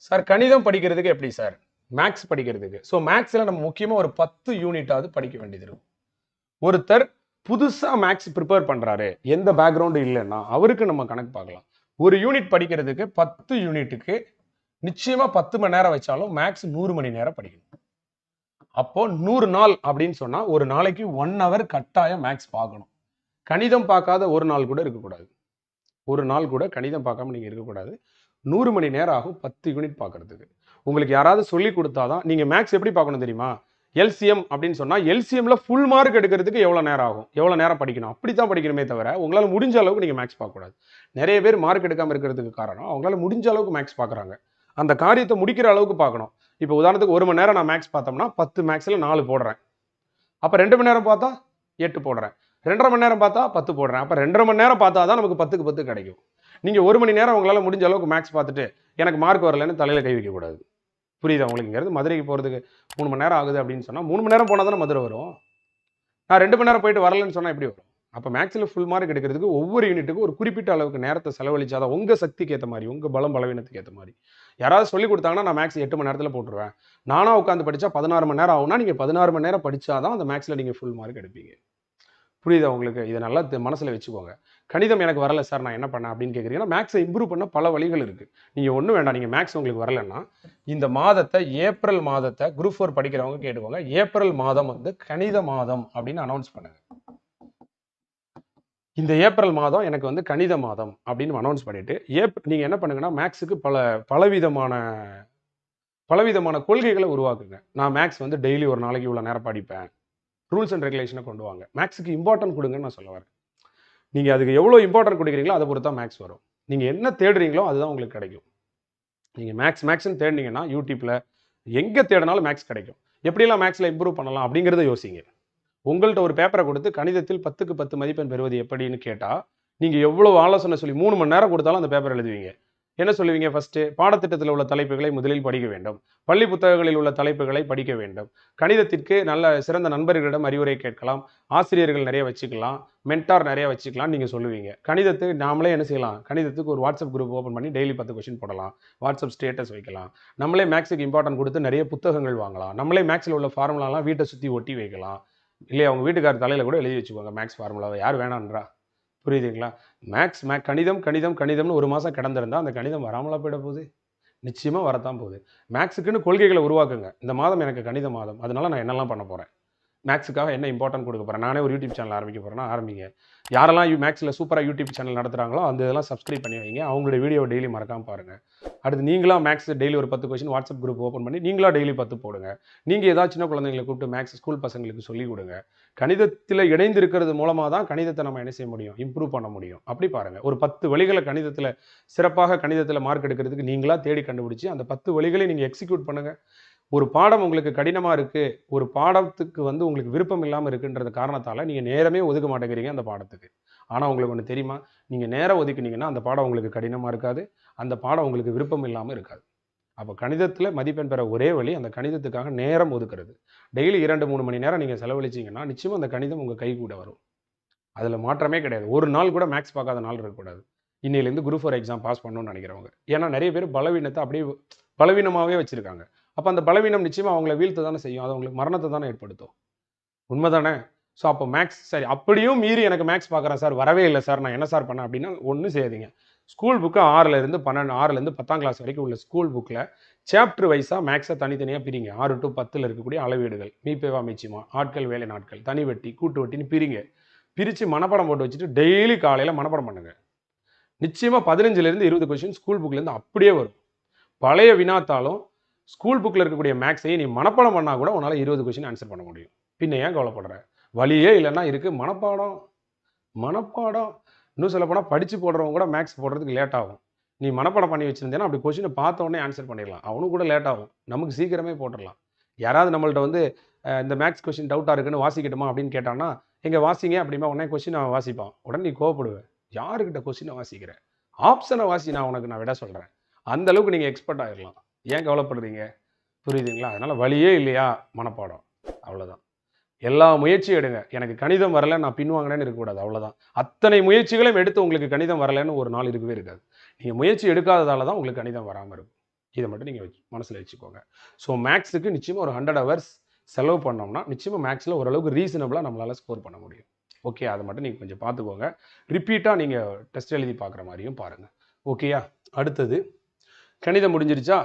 Sir கணிதம் படிக்கிறதுக்கு எப்படி சார்? மேக்ஸ் படிக்கிறதுக்கு. ஸோ மேக்ஸ்ல நம்ம முக்கியமா ஒரு 10 யூனிட்டாவது படிக்க வேண்டியது இருக்கும். ஒருத்தர் புதுசா மேக்ஸ் ப்ரிப்பேர் பண்றாரு. எந்த பேக்ரவுண்டும் இல்லைன்னா, அவருக்கு நம்ம கணக்கு பார்க்கலாம். ஒரு யூனிட் படிக்கிறதுக்கு 10 யூனிட்டுக்கு நிச்சயமா 10 மணி நேரம் வச்சாலும் மேக்ஸ் 100 மணி நேரம் படிக்கணும். அப்போ 100 நாள் அப்படின்னு சொன்னா, ஒரு நாளைக்கு 1 ஹவர் கட்டாயம் மேக்ஸ் பார்க்கணும். கணிதம் பார்க்காத ஒரு நாள் கூட இருக்கக்கூடாது. ஒரு நாள் கூட கணிதம் பார்க்காம நீங்க இருக்கக்கூடாது. 100 மணி நேரம் ஆகும் 10 யூனிட் பார்க்கறதுக்கு. உங்களுக்கு யாராவது சொல்லிக் கொடுத்தா தான் நீங்க மேக்ஸ் எப்படி பார்க்கணும் தெரியுமா? எல்சிஎம் அப்படின்னு சொன்னா, எல்சிஎம்ல ஃபுல் மார்க் எடுக்கிறதுக்கு எவ்வளோ நேரம் ஆகும்? எவ்வளோ நேரம் படிக்கணும்? அப்படித்தான் படிக்கணுமே தவிர, உங்களால முடிஞ்ச அளவுக்கு நீங்க மேக்ஸ் பார்க்கக்கூடாது. நிறைய பேர் மார்க் எடுக்காம இருக்கிறதுக்கு காரணம், அவங்களால முடிஞ்ச அளவுக்கு மேக்ஸ் பார்க்குறாங்க. அந்த காரியத்தை முடிக்கிற அளவுக்கு பார்க்கணும். இப்போ உதாரணத்துக்கு 1 மணி நேரம் நான் மேக்ஸ் பார்த்தோம்னா, 10 மேக்ஸ்ல 4 போடுறேன். அப்ப 2 மணி நேரம் பார்த்தா 8 போடுறேன். 2 1/2 மணி நேரம் பார்த்தா 10 போடுறேன். அப்ப 2 1/2 மணி நேரம் பார்த்தா தான் நமக்கு 10க்கு 10 கிடைக்கும். நீங்க 1 மணி நேரம் உங்களால முடிஞ்ச அளவுக்கு மேக்ஸ் பார்த்துட்டு, எனக்கு மார்க் வரலன்னு தலையில கை வைக்கக்கூடாது. புரியுதா உங்களுக்கு? இங்கேருந்து மதுரைக்கு போறதுக்கு 3 மணி நேரம் ஆகுது அப்படின்னு சொன்னா, 3 மணி நேரம் போனா தானே மதுரை வரும். நான் 2 மணி நேரம் போயிட்டு வரலன்னு சொன்னா எப்படி வரும்? அப்ப மேக்ஸ்ல ஃபுல் மார்க் எடுக்கிறதுக்கு ஒவ்வொரு யூனிட்டுக்கும் ஒரு குறிப்பிட்ட அளவுக்கு நேரத்தை செலவழிச்சா தான் உங்க சக்திக்கு ஏத்த மாரி, உங்க பலம் பலவீனத்துக்கு ஏத்த மாரி. யாராவது சொல்லிக் குடுத்தாங்கன்னா, நான் மேக்ஸ் 8 மணி நேரத்துல போட்டுருவேன். நானா உட்கார்ந்து படிச்சா 16 மணி நேரம் ஆகும்னா, நீங்க 16 மணி நேரம் படிச்சா தான் அந்த மேக்ஸ்ல நீங்க ஃபுல் மார்க் எடுப்பீங்க. புரியுதா உங்களுக்கு? இத நல்லா மனசுல வச்சுக்கோங்க. கணிதம் எனக்கு வரல சார் நான் என்ன பண்ணேன் அப்படின்னு கேட்குறீங்கன்னா, மேக்ஸை இம்ப்ரூவ் பண்ண பல வழிகள் இருக்கு. நீங்க ஒண்ணும் வேண்டாம். நீங்க மேக்ஸ் உங்களுக்கு வரலன்னா, இந்த மாதத்தை ஏப்ரல் மாதத்தை குரூப் 4 படிக்கிறவங்க கேட்டுக்கோங்க. ஏப்ரல் மாதம் வந்து கணித மாதம் அப்படின்னு அனௌன்ஸ் பண்ணுங்க. இந்த ஏப்ரல் மாதம் எனக்கு வந்து கணித மாதம் அப்படின்னு அனௌன்ஸ் பண்ணிட்டு, நீங்க என்ன பண்ணுங்கன்னா, மேக்ஸுக்கு பலவிதமான பலவிதமான கொள்கைகளை உருவாக்குங்க. நான் மேக்ஸ் வந்து டெய்லி ஒரு நாளைக்கு இவ்வளோ நேரம் படிப்பேன். ரூல்ஸ் அண்ட் ரெகுலேஷனை கொண்டு வாங்க. மேக்ஸுக்கு இம்பார்ட்டன்ட் கொடுங்கன்னு நான் சொல்ல வரேன். நீங்க அதுக்கு எவ்வளோ இம்பார்ட்டன்ட் கொடுக்குறீங்களோ அதை பொறுத்து தான் மேக்ஸ் வரும். நீங்க என்ன தேடுறீங்களோ அதுதான் உங்களுக்கு கிடைக்கும். நீங்க மேக்ஸ்ன்னு தேடினீங்கன்னா யூடியூப்ல எங்க தேடினாலும் மேக்ஸ் கிடைக்கும். எப்படிலாம் மேக்ஸ்ல இம்ப்ரூவ் பண்ணலாம் அப்படிங்கிறத யோசிங்க. உங்கள்ட்ட ஒரு பேப்பரை கொடுத்து கணிதத்தில் 10க்கு 10 மதிப்பெண் பெறுவது எப்படின்னு கேட்டா, நீங்க எவ்வளவு ஆலோசனை சொல்லி 3 மணி நேரம் கொடுத்தாலும் அந்த பேப்பர் எழுதுவீங்க. என்ன சொல்லுவீங்க ஃபர்ஸ்ட்டு? பாடத்திட்டத்தில் உள்ள தலைப்புகளை முதலில் படிக்க வேண்டும். பள்ளி புத்தகங்களில் உள்ள தலைப்புகளை படிக்க வேண்டும். கணிதத்திற்கு நல்ல சிறந்த நண்பர்களிடம் அறிவுரை கேட்கலாம். ஆசிரியர்கள் நிறைய வச்சுக்கலாம். மென்டார் நிறைய வச்சுக்கலாம்னு நீங்க சொல்லுவீங்க. கணிதத்துக்கு நாமளே என்ன செய்யலாம்? கணிதத்துக்கு ஒரு வாட்ஸ்அப் குரூப் ஓப்பன் பண்ணி டெய்லி 10 கொஸ்டின் போடலாம். வாட்ஸ்அப் ஸ்டேட்டஸ் வைக்கலாம். நம்மளே மேக்ஸுக்கு இம்பார்ட்டன்ட் கொடுத்து நிறைய புத்தகங்கள் வாங்கலாம். நம்மளே மேக்ஸ்ல உள்ள ஃபார்முலாலாம் வீட்டை சுத்தி ஒட்டி வைக்கலாம். இல்லையா உங்க வீட்டுக்காரர் தலையில கூட எழுதி வச்சுக்கோங்க மேக்ஸ் ஃபார்முலாவை. யார் வேணான்றா? புரியுதுங்களா? கணிதம்னு ஒரு மாசம் கிடந்திருந்தா அந்த கணிதம் வராமலா போயிட போகுது? நிச்சயமா வரத்தான் போகுது. மேக்ஸுக்குன்னு கொள்கைகளை உருவாக்குங்க. இந்த மாதம் எனக்கு கணித மாதம். அதனால நான் என்னெல்லாம் பண்ண போறேன்? மேக்ஸுக்காக என்ன இம்பார்ட்டன்ட் கொடுக்க போறேன்? நானே ஒரு யூடியூப் சேனல் ஆரம்பிக்க போறேன்னா ஆரம்பிங்க. யாரெல்லாம் மேக்ஸ்ல சூப்பரா யூடியூப் சேனல் நடத்துறாங்களோ அந்த இதெல்லாம் சப்ஸ்கிரைப் பண்ணி வைங்க. அவங்களுடைய வீடியோ டெய்லி மறக்காம பாருங்க. அடுத்து நீங்களா மேக்ஸ் டெய்லி ஒரு 10 கொஸ்டின் வாட்ஸ்அப் குரூப் ஓப்பன் பண்ணி நீங்களா டெய்லி 10 போடுங்க. நீங்க ஏதாவது சின்ன குழந்தைங்களை கூப்பிட்டு மேக்ஸ் ஸ்கூல் பசங்களுக்கு சொல்லிக் கொடுங்க. கணிதத்தில் இணைந்து இருக்கிறது மூலமா தான் கணிதத்தை நம்ம என்ன செய்ய முடியும்? இம்ப்ரூவ் பண்ண முடியும். அப்படி பாருங்க. ஒரு 10 வழிகளை கணிதத்துல சிறப்பாக கணிதத்துல மார்க் எடுக்கிறதுக்கு நீங்களா தேடி கண்டுபிடிச்சு அந்த 10 வழிகளை நீங்க எக்ஸிக்யூட் பண்ணுங்க. ஒரு பாடம் உங்களுக்கு கடினமா இருக்கு. ஒரு பாடத்துக்கு வந்து உங்களுக்கு விருப்பம் இல்லாம இருக்குன்றது காரணத்தால நீங்க நேரமே ஒதுக்க மாட்டேங்கிறீங்க அந்த பாடத்துக்கு. ஆனா உங்களுக்கு ஒண்ணு தெரியுமா? நீங்க நேரம் ஒதுக்குனீங்கன்னா அந்த பாடம் உங்களுக்கு கடினமா இருக்காது. அந்த பாடம் உங்களுக்கு விருப்பம் இல்லாம இருக்காது. அப்ப கணிதத்துல மதிப்பெண் பெற ஒரே வழி அந்த கணிதத்துக்காக நேரம் ஒதுக்குறது. டெய்லி 2, 3 மணி நேரம் நீங்க செலவழிச்சீங்கன்னா, நிச்சயமா அந்த கணிதம் உங்க கைக்கூட வரும். அதுல மாற்றமே கிடையாது. ஒரு நாள் கூட மேத்ஸ் பார்க்காத நாள் இருக்கக்கூடாது. இன்னையிலேருந்து குரூப் 4 எக்ஸாம் பாஸ் பண்ணணும்னு நினைக்கிறவங்க. ஏன்னா நெறைய பேர் பலவீனத்த அப்படியே பலவீனமாவே வச்சிருக்காங்க. அப்ப அந்த பலவீனம் நிச்சயமா அவங்கள வீழ்த்த தானே செய்யும். அது அவங்களுக்கு மரணத்த தானே ஏற்படுத்தும். உண்மதானே? ஸோ அப்போ மேத்ஸ் சரி அப்படியும் மீறி எனக்கு மேத்ஸ் பார்க்குறேன் சார், வரவே இல்ல சார். நான் என்ன சார் பண்ணேன் அப்படின்னா, ஒண்ணும் செய்யாதீங்க. ஸ்கூல் புக்க 6லேருந்து 12 6லேருந்து 10ஆம் கிளாஸ் வரைக்கும் உள்ள ஸ்கூல் புக்ல சாப்டர் வைஸா மேத்ஸ தனித்தனியா பிரிங்க. 6 டூ 10ல இருக்கக்கூடிய அளவீடுகள், மீப்பேவா மீச்சிமா, ஆட்கள், வேலை நாட்கள், தனி வட்டி, கூட்டு வட்டின்னு பிரிங்க. பிரிச்சு மனப்பாடம் போட்டு வச்சுட்டு டெய்லி காலையில மனப்பாடம் பண்ணுங்க. நிச்சயமா 15லேருந்து 20 கொஸ்டின் ஸ்கூல் புக்லேருந்து அப்படியே வரும். பழைய வினாத்தாளும் ஸ்கூல் புக்ல இருக்கக்கூடிய மேக்ஸையும் நீ மனப்பாடம் பண்ணா கூட உன்னால 20 கொஸ்டின் ஆன்சர் பண்ண முடியும். பின்ன ஏன் கவலைப்படுற? வழியே இல்லைன்னா இருக்கு மனப்பாடம். மனப்பாடம் இன்னும் சொல்லப்போனா படிச்சு போடுறவங்க கூட மேக்ஸ் போடுறதுக்கு லேட் ஆகும். நீ மனப்பாடம் பண்ணி வச்சிருந்தேன்னா அப்படி கொஸ்டினை பார்த்த உடனே ஆன்சர் பண்ணிடலாம். அவனுக்கு கூட லேட் ஆகும். நமக்கு சீக்கிரமே போட்டுடலாம். யாராவது நம்மள்ட்ட வந்து இந்த மேக்ஸ் கொஸ்டின் டவுட்டா இருக்குன்னு வாசிக்கட்டுமா அப்படின்னு கேட்டான்னா, எங்க வாசிங்க அப்படிமா உடனே கொஸ்டின் அவன் வாசிப்பான். உடனே நீ கோவப்படுவ. யாருக்கிட்ட கொஸ்டினை வாசிக்கிற? ஆப்ஷனை வாசி, நான் விட சொல்றேன். அந்த அளவுக்கு நீங்க எக்ஸ்பர்ட் ஆயிடலாம். ஏன் கவலைப்படுறீங்க? புரியுதுங்களா? அதனால வழியே இல்லையா? மனப்பாடம். அவ்வளவுதான். எல்லா முயற்சியும் எடுங்க. எனக்கு கணிதம் வரல, நான் பின்வாங்கினேன்னு இருக்கக்கூடாது. அவ்வளவுதான். அத்தனை முயற்சிகளையும் எடுத்து உங்களுக்கு கணிதம் வரலன்னு ஒரு நாள் இருக்கவே இருக்காது. நீங்க முயற்சி எடுக்காததால தான் உங்களுக்கு கணிதம் வராம இருக்கும். இதை மட்டும் நீங்கள் மனசில் வச்சுக்கோங்க. ஸோ மேக்ஸுக்கு நிச்சயமாக ஒரு 100 ஹவர்ஸ் செலவு பண்ணோம்னா நிச்சயமாக மேக்ஸில் ஓரளவுக்கு ரீசனபிளாக நம்மளால் ஸ்கோர் பண்ண முடியும். ஓகே, அதை மட்டும் நீங்கள் கொஞ்சம் பார்த்துக்கோங்க. ரிப்பீட்டாக நீங்கள் டெஸ்ட் எழுதி பார்க்குற மாதிரியும் பாருங்கள். ஓகேயா? அடுத்தது கணிதம் முடிஞ்சிருச்சா?